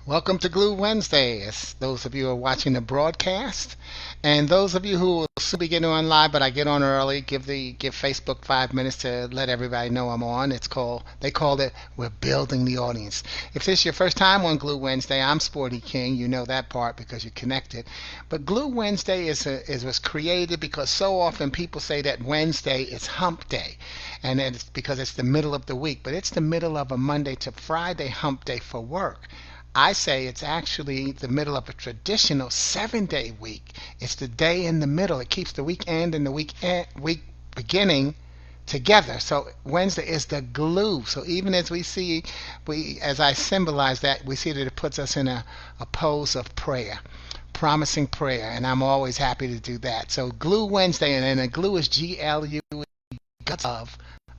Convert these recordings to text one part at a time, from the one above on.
Welcome to Glue Wednesdays. Those of you who are watching the broadcast, and those of you who will soon be getting on live, but I get on early. Give Facebook 5 minutes to let everybody know I'm on. They called it We're Building the Audience. If this is your first time on Glue Wednesday, I'm Sporty King. You know that part because you're connected. But Glue Wednesday was created because so often people say that Wednesday is Hump Day, and it's because it's the middle of the week, but it's the middle of a Monday to Friday Hump Day for work. I say it's actually the middle of a traditional 7 day week. It's the day in the middle. It keeps the weekend and the week beginning together. So Wednesday is the glue. So even as as I symbolize that, we see that it puts us in a pose of prayer, promising prayer, and I'm always happy to do that. So Glue Wednesday, and then the glue is GLUE, God's love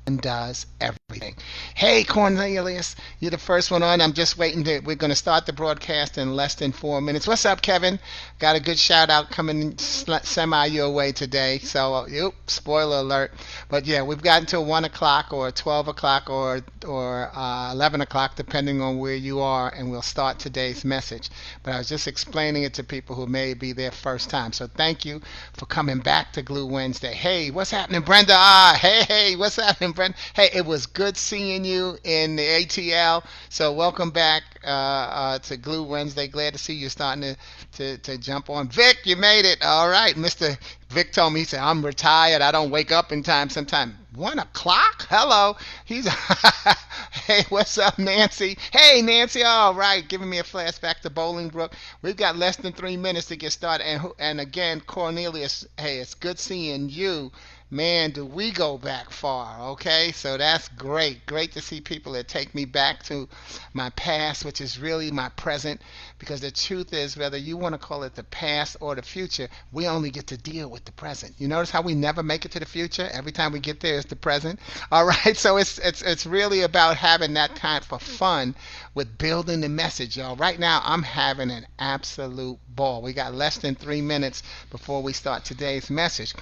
undoes everything. Hey, Cornelius, you're the first one on. I'm just waiting we're going to start the broadcast in less than 4 minutes. What's up, Kevin? Got a good shout out coming semi your way today. So, spoiler alert. But yeah, we've got until 1 o'clock or 12 o'clock or 11 o'clock, depending on where you are, and we'll start today's message. But I was just explaining it to people who may be their first time. So thank you for coming back to Glue Wednesday. Hey, what's happening, Brenda? Hey, what's happening, Brenda? Hey, it was good seeing you in the ATL. So welcome back to Glue Wednesday. Glad to see you starting to jump on. Vic, you made it. All right, Mr. Vic told me, he said, I'm retired. I don't wake up in time sometime. 1 o'clock? Hello. He's Hey, what's up, Nancy? Hey, Nancy. All right, giving me a flashback to Bolingbrook. We've got less than 3 minutes to get started. And again, Cornelius, hey, it's good seeing you. Man, do we go back far, okay? So that's great. Great to see people that take me back to my past, which is really my present, because the truth is, whether you want to call it the past or the future, we only get to deal with the present. You notice how we never make it to the future? Every time we get there, it's the present. All right, so it's really about having that kind of fun with building the message, y'all. Right now, I'm having an absolute ball. We got less than 3 minutes before we start today's message.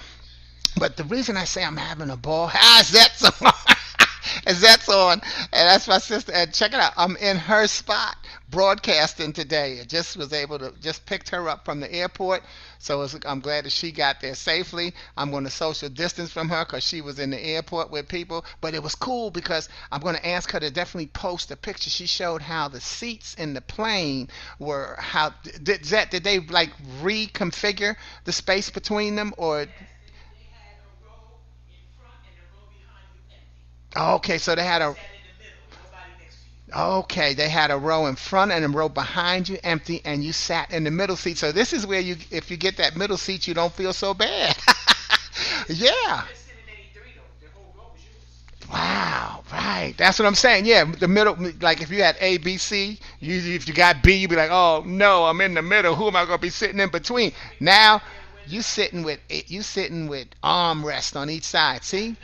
But the reason I say I'm having a ball, is that's on. Is that's on. And that's my sister. And check it out. I'm in her spot broadcasting today. I just was able to just picked her up from the airport. So I'm glad that she got there safely. I'm going to social distance from her because she was in the airport with people. But it was cool because I'm going to ask her to definitely post a picture. She showed how the seats in the plane were, how did they like reconfigure the space between them, or okay, so they had a okay, they had a row in front and a row behind you empty, and you sat in the middle seat. So this is where you, if you get that middle seat, you don't feel so bad. Yeah. Wow, right. That's what I'm saying. Yeah, the middle, like if you had A, B, C, if you got B, you'd be like, oh no, I'm in the middle. Who am I gonna be sitting in between? Now, you sitting with armrest on each side. See?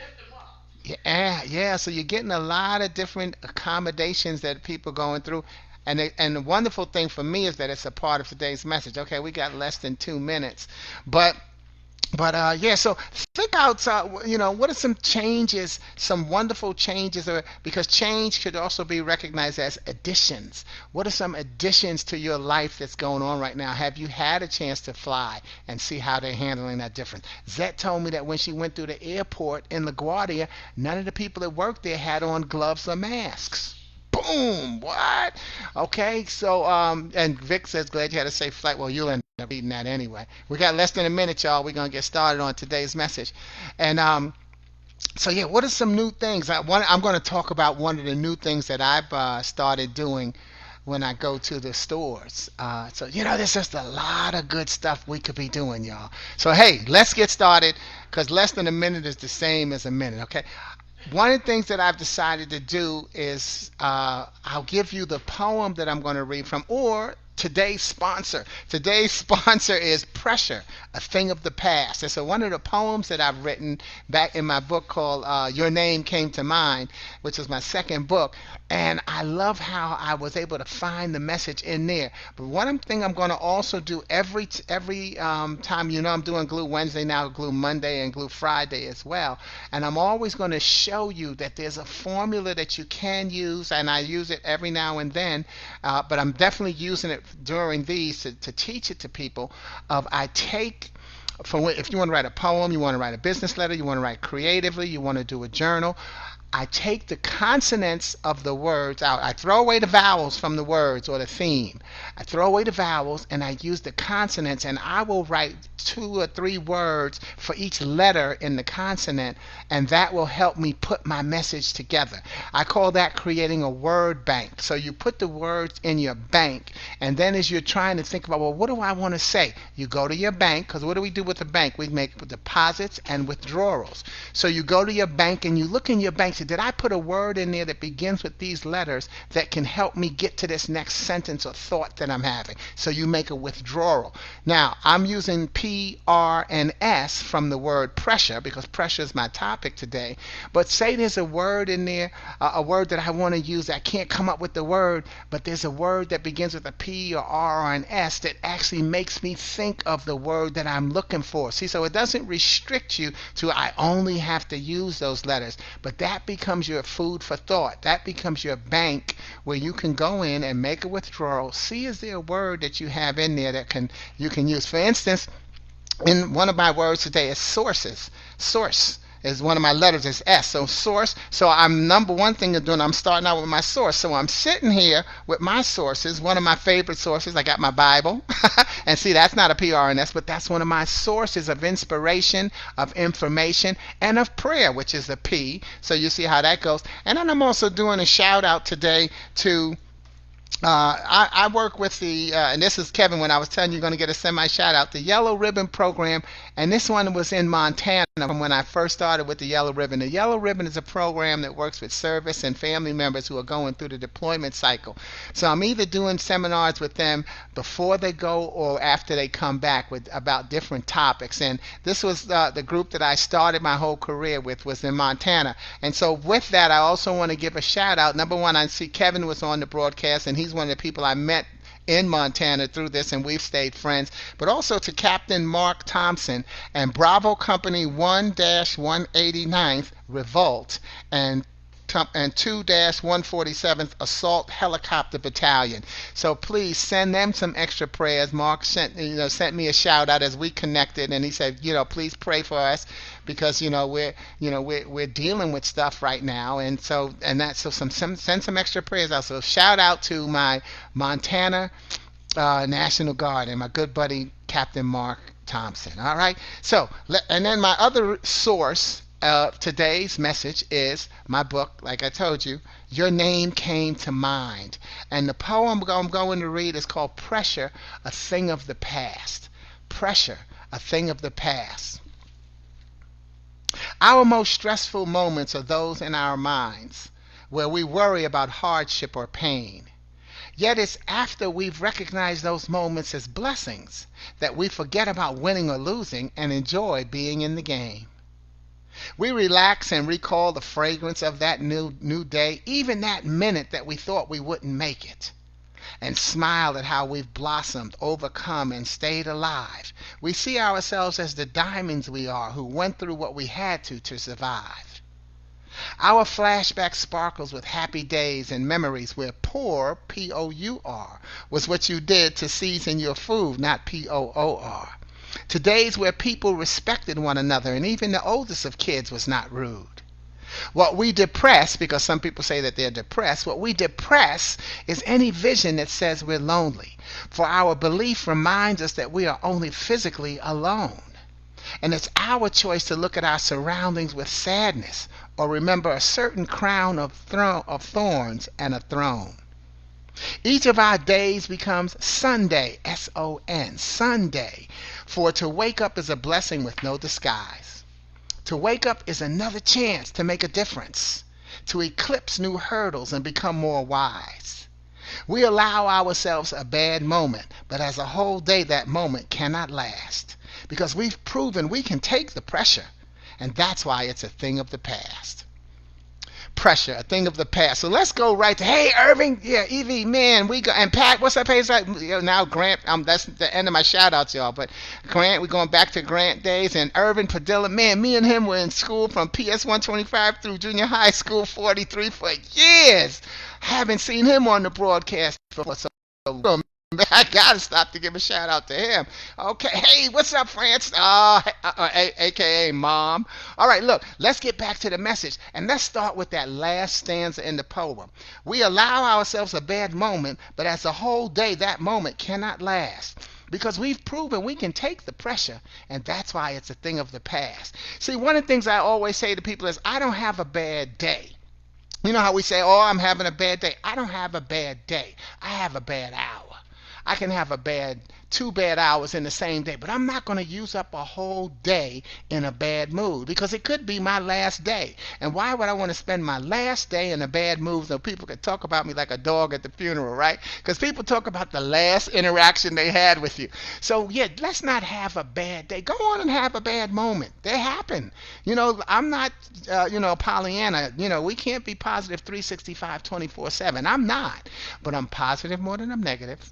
Yeah, yeah. So you're getting a lot of different accommodations that people going through. And the wonderful thing for me is that it's a part of today's message. Okay, we got less than 2 minutes, but yeah. So think outside. What are some changes, some wonderful changes, or because change should also be recognized as additions. What are some additions to your life that's going on right now? Have you had a chance to fly and see how they're handling that difference? Zette told me that when she went through the airport in LaGuardia, none of the people that worked there had on gloves or masks. Boom! What? Okay, so and Vic says glad you had a safe flight. Well, you'll end up reading that anyway. We got less than a minute, y'all. We're gonna get started on today's message, and so yeah, what are some new things? I'm going to talk about one of the new things that I've started doing when I go to the stores. So there's just a lot of good stuff we could be doing, y'all. So hey, let's get started because less than a minute is the same as a minute. Okay. One of the things that I've decided to do is I'll give you the poem that I'm going to read from, or today's sponsor. Today's sponsor is Pressure, a Thing of the Past. It's one of the poems that I've written back in my book called Your Name Came to Mind, which is my second book. And I love how I was able to find the message in there. But one thing I'm going to also do every time, I'm doing Glue Wednesday now, Glue Monday, and Glue Friday as well. And I'm always going to show you that there's a formula that you can use, and I use it every now and then. But I'm definitely using it during these to teach it to people. I take if you want to write a poem, you want to write a business letter, you want to write creatively, you want to do a journal, I take the consonants of the words out. I throw away the vowels from the words or the theme. I throw away the vowels and I use the consonants, and I will write 2 or 3 words for each letter in the consonant, and that will help me put my message together. I call that creating a word bank. So you put the words in your bank, and then as you're trying to think about, well, what do I want to say? You go to your bank, because what do we do with the bank? We make deposits and withdrawals. So you go to your bank and you look in your bank. Did I put a word in there that begins with these letters that can help me get to this next sentence or thought that I'm having? So you make a withdrawal. Now, I'm using P, R, and S from the word pressure because pressure is my topic today. But say there's a word in there, a word that I want to use. I can't come up with the word, but there's a word that begins with a P or R or an S that actually makes me think of the word that I'm looking for. See, so it doesn't restrict you to I only have to use those letters, but that becomes your food for thought. That becomes your bank where you can go in and make a withdrawal. See, is there a word that you have in there that you can use? For instance, in one of my words today is sources. Source is one of my letters, is S. So source. So I'm number one thing I'm doing, I'm starting out with my source. So I'm sitting here with my sources. One of my favorite sources, I got my Bible. And see, that's not a PRNS, but that's one of my sources of inspiration, of information, and of prayer, which is a P. So you see how that goes. And then I'm also doing a shout out today to I work with and this is Kevin when I was telling you going to get a semi shout out, the Yellow Ribbon program, and this one was in Montana when I first started with the Yellow Ribbon. The Yellow Ribbon is a program that works with service and family members who are going through the deployment cycle. So I'm either doing seminars with them before they go or after they come back about different topics. And this was the group that I started my whole career with, was in Montana. And so with that, I also want to give a shout out. Number one, I see Kevin was on the broadcast, and he's one of the people I met in Montana through this, and we've stayed friends. But also to Captain Mark Thompson and Bravo Company 1-189th Revolt and 2-147th Assault Helicopter Battalion. So please send them some extra prayers. Mark sent me a shout out as we connected, and he said, please pray for us because we're dealing with stuff right now, and so send some extra prayers out. So shout out to my Montana National Guard and my good buddy Captain Mark Thompson. All right. So and then my other source. Today's message is my book, like I told you, Your Name Came to Mind. And the poem I'm going to read is called Pressure, a Thing of the Past. Pressure, a Thing of the Past. Our most stressful moments are those in our minds where we worry about hardship or pain. Yet it's after we've recognized those moments as blessings that we forget about winning or losing and enjoy being in the game. We relax and recall the fragrance of that new day, even that minute that we thought we wouldn't make it, and smile at how we've blossomed, overcome, and stayed alive. We see ourselves as the diamonds we are who went through what we had to survive. Our flashback sparkles with happy days and memories where poor, P-O-U-R, was what you did to season your food, not P-O-O-R. To days where people respected one another and even the oldest of kids was not rude. What we depress, because some people say that they're depressed, what we depress is any vision that says we're lonely. For our belief reminds us that we are only physically alone. And it's our choice to look at our surroundings with sadness or remember a certain crown of thorns and a throne. Each of our days becomes Sunday, S-O-N, Sunday, for to wake up is a blessing with no disguise. To wake up is another chance to make a difference, to eclipse new hurdles and become more wise. We allow ourselves a bad moment, but as a whole day, that moment cannot last because we've proven we can take the pressure, and that's why it's a thing of the past. Pressure, a thing of the past. So let's go right to, hey, Irving, yeah, Evie, man, we go, and Pat, what's up, hey, now Grant, that's the end of my shout outs, y'all, but Grant, we're going back to Grant days, and Irvin Padilla, man, me and him were in school from PS 125 through junior high school 43 for years. Haven't seen him on the broadcast for so long. I gotta stop to give a shout out to him. Okay, hey, what's up, France? AKA Mom. All right, look, let's get back to the message, and let's start with that last stanza in the poem. We allow ourselves a bad moment, but as a whole day, that moment cannot last. Because we've proven we can take the pressure, and that's why it's a thing of the past. See, one of the things I always say to people is, I don't have a bad day. You know how we say, oh, I'm having a bad day. I don't have a bad day. I have a bad hour. I can have two bad hours in the same day, but I'm not going to use up a whole day in a bad mood because it could be my last day. And why would I want to spend my last day in a bad mood so people can talk about me like a dog at the funeral, right? Because people talk about the last interaction they had with you. So, yeah, let's not have a bad day. Go on and have a bad moment. They happen. I'm not, Pollyanna. We can't be positive 365 24/7. I'm not. But I'm positive more than I'm negative.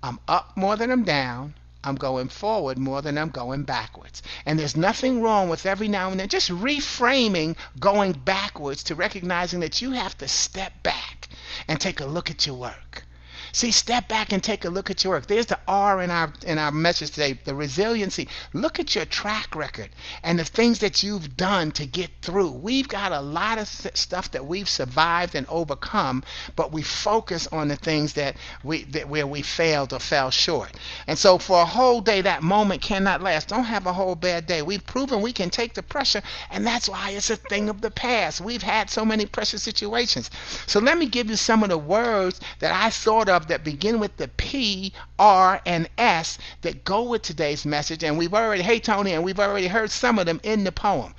I'm up more than I'm down. I'm going forward more than I'm going backwards. And there's nothing wrong with every now and then just reframing going backwards to recognizing that you have to step back and take a look at your work. See, step back and take a look at your work. There's the R in our message today, the resiliency. Look at your track record and the things that you've done to get through. We've got a lot of stuff that we've survived and overcome, but we focus on the things where we failed or fell short. And so for a whole day, that moment cannot last. Don't have a whole bad day. We've proven we can take the pressure, and that's why it's a thing of the past. We've had so many pressure situations. So let me give you some of the words that I thought of that begin with the P, R, and S that go with today's message. And we've already heard some of them in the poem.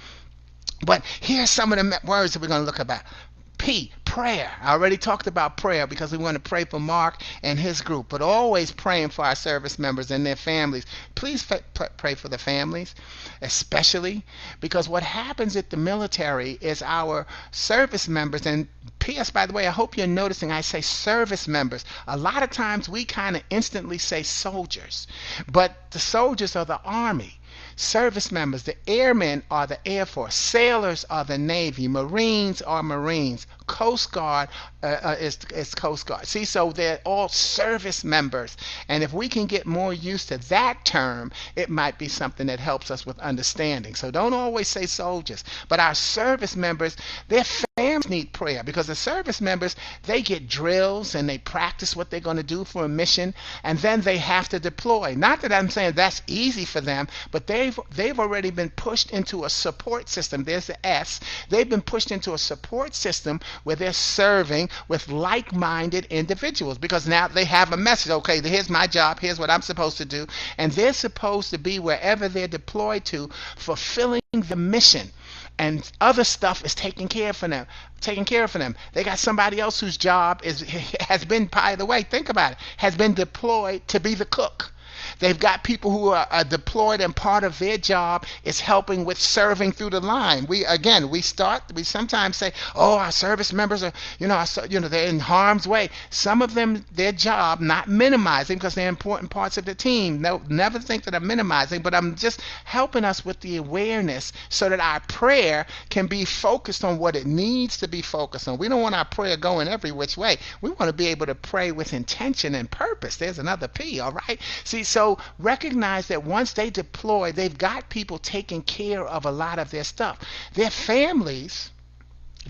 But here's some of the words that we're going to look about. P, prayer. I already talked about prayer because we want to pray for Mark and his group, but always praying for our service members and their families. Please pray for the families, especially because what happens at the military is our service members, and P.S. by the way, I hope you're noticing I say service members. A lot of times we kind of instantly say soldiers, but the soldiers are the Army. Service members, the airmen are the Air Force, sailors are the Navy, Marines are Marines, Coast Guard is Coast Guard. See, so they're all service members. And if we can get more used to that term, it might be something that helps us with understanding. So don't always say soldiers, but our service members, their families need prayer because the service members, they get drills and they practice what they're going to do for a mission, and then they have to deploy. Not that I'm saying that's easy for them, but they've already been pushed into a support system. There's the S. They've been pushed into a support system where they're serving with like-minded individuals because now they have a message. Okay, here's my job. Here's what I'm supposed to do. And they're supposed to be wherever they're deployed to, fulfilling the mission. And other stuff is taken care of for them. They got somebody else whose job has been, by the way, think about it, has been deployed to be the cook. They've got people who are deployed, and part of their job is helping with serving through the line. We sometimes say, oh, our service members are, they're in harm's way. Some of them, their job, not minimizing because they're important parts of the team. No, never think that I'm minimizing, but I'm just helping us with the awareness so that our prayer can be focused on what it needs to be focused on. We don't want our prayer going every which way. We want to be able to pray with intention and purpose. There's another P, all right? See, so recognize that once they deploy, they've got people taking care of a lot of their stuff. Their families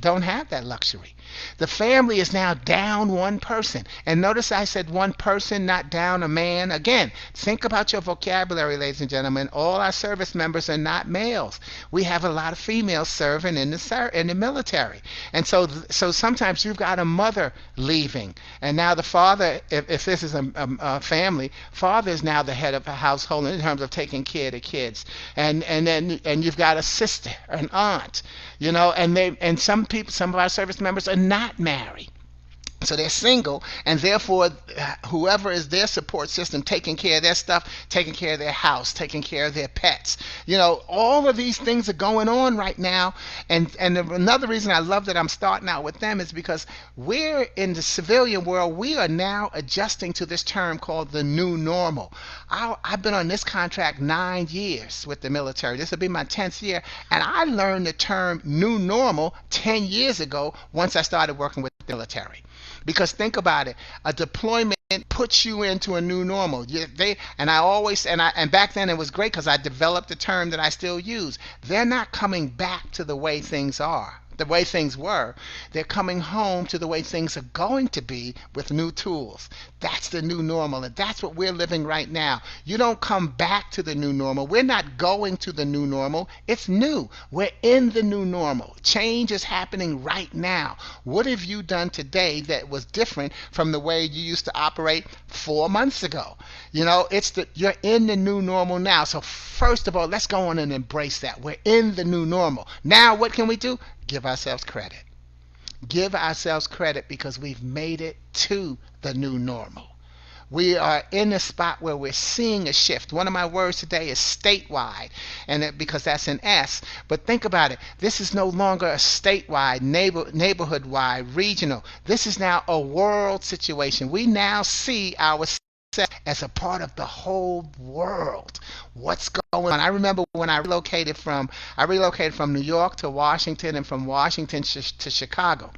don't have that luxury. The family is now down one person. And notice I said one person, not down a man. Again, think about your vocabulary, ladies and gentlemen. All our service members are not males. We have a lot of females serving in the military. And so sometimes you've got a mother leaving. And now the father, if this is a family, father is now the head of a household in terms of taking care of the kids. And you've got a sister, an aunt, and some of our service members are not married. So they're single, and therefore, whoever is their support system, taking care of their stuff, taking care of their house, taking care of their pets. All of these things are going on right now. And another reason I love that I'm starting out with them is because we're in the civilian world. We are now adjusting to this term called the new normal. I've been on this contract 9 years with the military. This will be my 10th year, and I learned the term new normal 10 years ago once I started working with the military. Because think about it, a deployment puts you into a new normal. And back then it was great because I developed a term that I still use. They're not coming back to the way things are, the way things were. They're coming home to the way things are going to be with new tools. That's the new normal, and that's what we're living right now. You don't come back to the new normal. We're not going to the new normal. It's new. We're in the new normal. Change is happening right now. What have you done today that was different from the way you used to operate 4 months ago? You're in the new normal now. So first of all, let's go on and embrace that. We're in the new normal. Now what can we do? Give ourselves credit. Give ourselves credit because we've made it to the new normal. We are in a spot where we're seeing a shift. One of my words today is statewide, because that's an S. But think about it. This is no longer a statewide, neighborhood-wide, regional. This is now a world situation. We now see ourselves as a part of the whole world. What's going on? I remember when I relocated from New York to Washington, and from Washington to Chicago.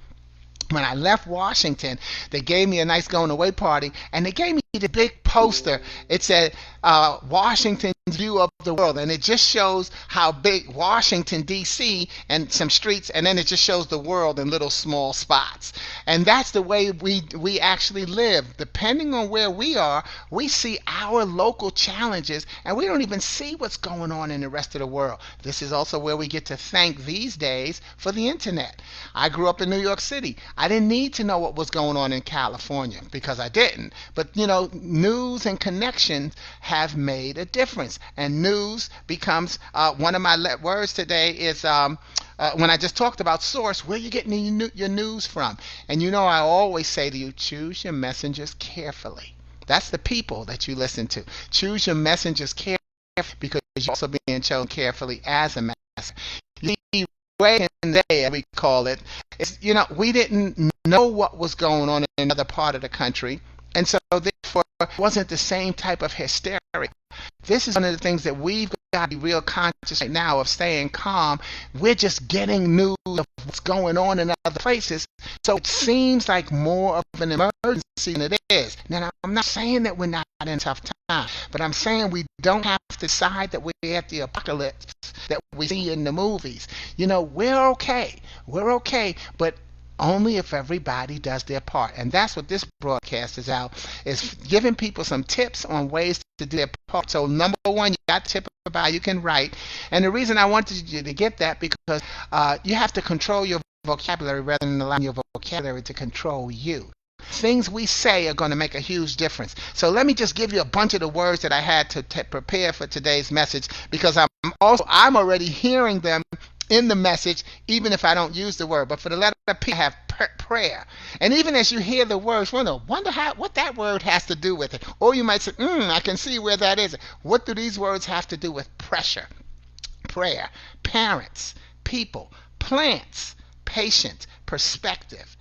When I left Washington, they gave me a nice going away party, and they gave me the big poster. It said Washington's view of the world, and it just shows how big Washington D.C. and some streets, and then it just shows the world in little small spots. And that's the way we actually live. Depending on where we are, we see our local challenges, and we don't even see what's going on in the rest of the world. This is also where we get to thank these days for the internet. I grew up in New York City. I didn't need to know what was going on in California because I didn't. But news and connections have made a difference. And news becomes one of my words today is when I just talked about source, where you getting your news from. And I always say to you, choose your messengers carefully. That's the people that you listen to. Choose your messengers carefully because you're also being chosen carefully as a messenger. You see, way in there, we call it, we didn't know what was going on in another part of the country, and so therefore it wasn't the same type of hysteria. This is one of the things that we've got to be real conscious right now of, staying calm. We're just getting news of what's going on in other places, so it seems like more of an emergency than it is. Now, I'm not saying that we're not in a tough time, but I'm saying we don't have to decide that we're at the apocalypse that we see in the movies. We're okay. We're okay, but only if everybody does their part. And that's what this broadcast is giving people some tips on ways to do their part. So number one, you got to tip about how you can write. And the reason I wanted you to get that, because you have to control your vocabulary rather than allowing your vocabulary to control you. Things we say are going to make a huge difference. So let me just give you a bunch of the words that I had to prepare for today's message, because I'm already hearing them in the message, even if I don't use the word. But for the letter P, I have prayer. And even as you hear the words, wonder what that word has to do with it. Or you might say, I can see where that is. What do these words have to do with pressure, prayer, parents, people, plants, patient, perspective?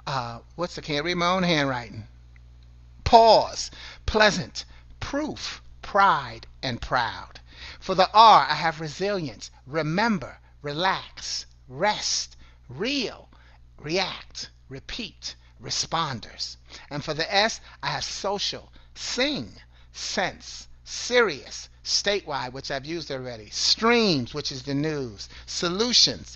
Can't read my own handwriting. Pause, pleasant, proof, pride, and proud. For the R, I have resilience, remember, relax, rest, real, react, repeat, responders. And for the S, I have social, sing, sense, serious, statewide, which I've used already, streams, which is the news, solutions,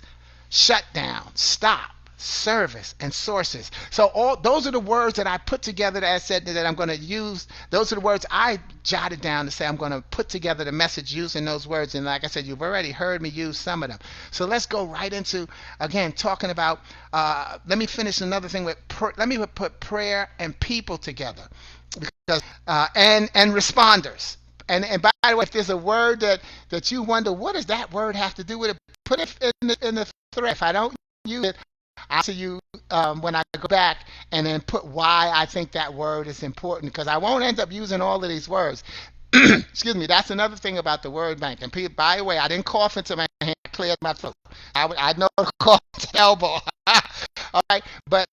shutdown, stop, service, and sources. So all those are the words that I put together that I said that I'm going to use. Those are the words I jotted down to say I'm going to put together the message using those words. And like I said, you've already heard me use some of them. So let's go right into, again, talking about, let me finish another thing with, let me put prayer and people together. Because, and responders. And by the way, if there's a word that you wonder, what does that word have to do with it? Put it in the thread. If I don't use it, I'll see you when I go back and then put why I think that word is important because I won't end up using all of these words. Excuse me. That's another thing about the word bank. And people, by the way, I didn't cough into my hand. I cleared my throat. I know to cough to elbow. All right. But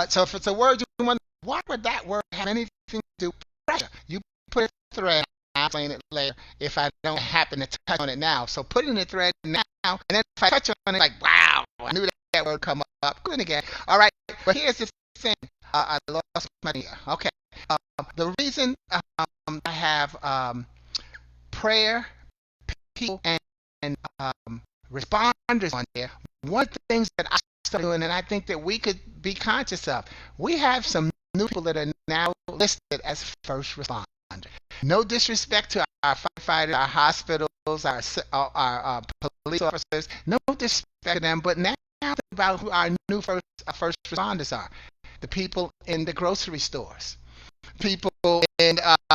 so if it's a word you want, why would that word have anything to do with pressure? You put a thread. I'll explain it later if I don't happen to touch on it now. So put in the thread now, and then if I touch on it, like, wow, I knew that word come up. Good again. All right. But here's the thing. I lost my idea. Okay. The reason I have prayer, people, and responders on there, one of the things that I started doing, and I think that we could be conscious of, we have some new people that are now listed as first responders. No disrespect to our firefighters, our hospitals, our police officers. No disrespect to them, but now think about who our new first responders are. The people in the grocery stores, people in at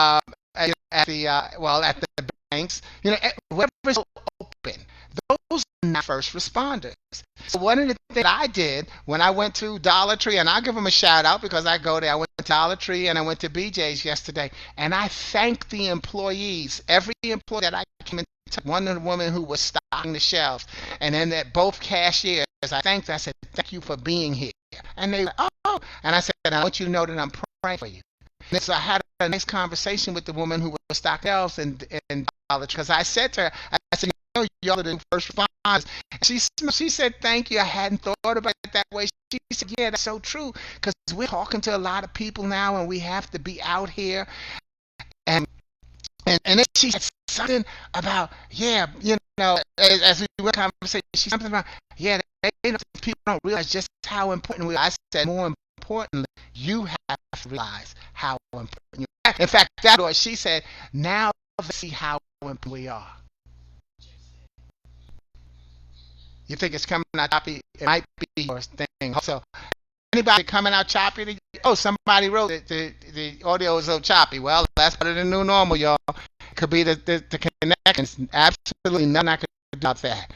the banks, whatever's open. Those are not first responders. So one of the things I did when I went to Dollar Tree, and I'll give them a shout out because I go there. I went to Dollar Tree and I went to BJ's yesterday, and I thanked the employees, every employee that I came into. One of the women who was stocking the shelves, and then at both cashiers, I thanked them. I said, "Thank you for being here." And they were, "Oh," and I said, "I want you to know that I'm praying for you." And so I had a nice conversation with the woman who was stocking shelves in Dollar Tree because I said to her, I said, y'all are the first responders. She said, "Thank you. I hadn't thought about it that way." She said, "Yeah, that's so true because we're talking to a lot of people now, and we have to be out here." And then she said something about, as we were conversation, she said something about, people don't realize just how important we are. I said, more importantly, you have to realize how important you are. In fact, that's what she said. Now let's see how important we are. You think it's coming out choppy? It might be your thing. So, anybody coming out choppy? Oh, somebody wrote it. The audio is so choppy. Well, that's part of the new normal, y'all. Could be the connections. Absolutely nothing I could do about that.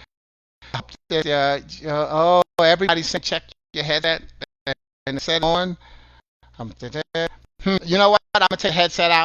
Everybody said check your headset and set on. You know what? I'm gonna take the headset out